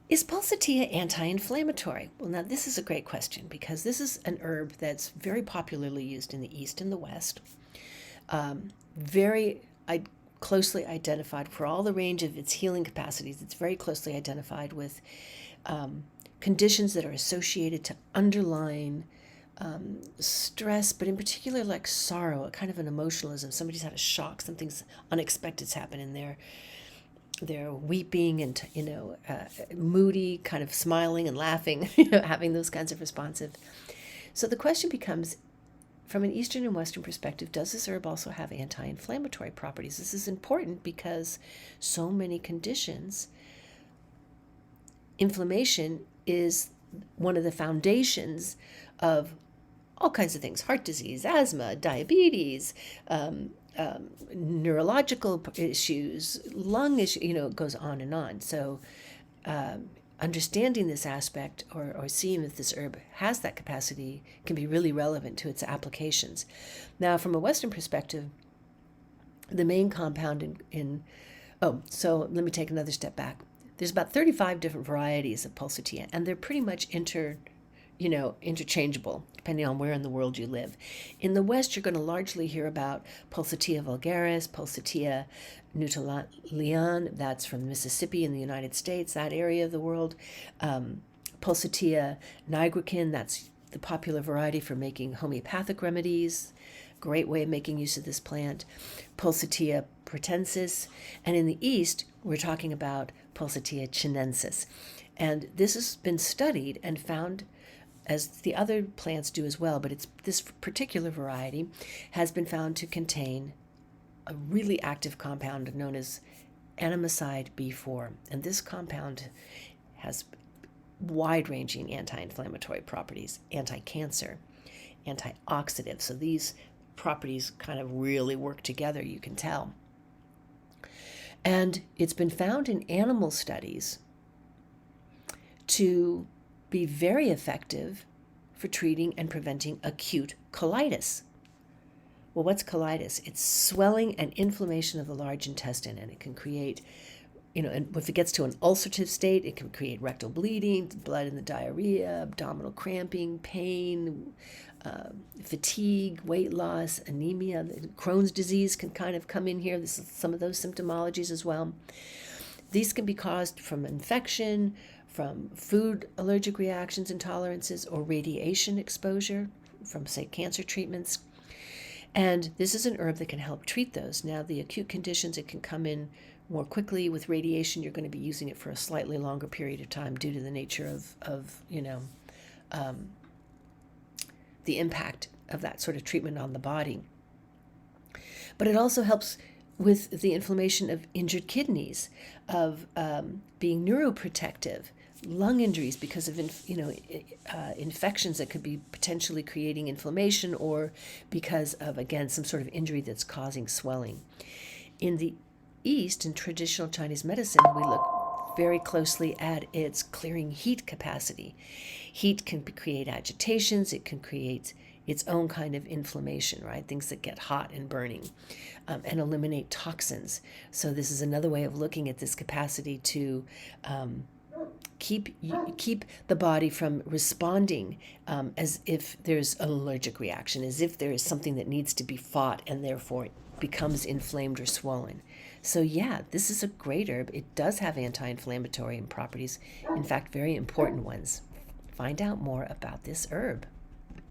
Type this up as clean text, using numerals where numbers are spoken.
Is Pulsatilla anti-inflammatory? Well, now this is a great question because this is an herb that's very popularly used in the East and the West. Very closely identified for all the range of its healing capacities. It's very closely identified with conditions that are associated to underlying stress, but in particular like sorrow, a kind of an emotionalism. Somebody's had a shock, something's unexpected's happened in there. They're weeping and moody, kind of smiling and laughing, having those kinds of responsive. So the question becomes, from an Eastern and Western perspective, does this herb also have anti-inflammatory properties? This is important because so many conditions, inflammation is one of the foundations of all kinds of things: heart disease, asthma, diabetes, neurological issues, lung issues, it goes on and on. So understanding this aspect or seeing if this herb has that capacity can be really relevant to its applications. Now, from a Western perspective, the main compound so let me take another step back. There's about 35 different varieties of Pulsatilla, and they're pretty much interchangeable, depending on where in the world you live. In the West, you're going to largely hear about Pulsatilla vulgaris, Pulsatilla nuttallii, that's from Mississippi in the United States, that area of the world. Pulsatilla nigrican, that's the popular variety for making homeopathic remedies. Great way of making use of this plant. Pulsatilla pratensis. And in the East, we're talking about Pulsatilla chinensis. And this has been studied and found, as the other plants do as well, but this particular variety has been found to contain a really active compound known as animicide B4. And this compound has wide-ranging anti-inflammatory properties, anti-cancer, antioxidant. So these properties kind of really work together, you can tell. And it's been found in animal studies to be very effective for treating and preventing acute colitis. Well, what's colitis? It's swelling and inflammation of the large intestine, and it can create, and if it gets to an ulcerative state, it can create rectal bleeding, blood in the diarrhea, abdominal cramping, pain, fatigue, weight loss, anemia. Crohn's disease can kind of come in here. This is some of those symptomologies as well. These can be caused from infection, from food allergic reactions, intolerances, or radiation exposure from, say, cancer treatments. And this is an herb that can help treat those. Now, the acute conditions, it can come in more quickly. With radiation, you're going to be using it for a slightly longer period of time due to the nature of the impact of that sort of treatment on the body. But it also helps with the inflammation of injured kidneys, of being neuroprotective, lung injuries because of infections that could be potentially creating inflammation, or because of, again, some sort of injury that's causing swelling. In the East, in traditional Chinese medicine, we look very closely at its clearing heat capacity. Heat can create agitations, it can create its own kind of inflammation, right? Things that get hot and burning, and eliminate toxins. So this is another way of looking at this capacity to keep the body from responding as if there's an allergic reaction, as if there is something that needs to be fought and therefore becomes inflamed or swollen. So yeah, this is a great herb. It does have anti-inflammatory properties, in fact, very important ones. Find out more about this herb.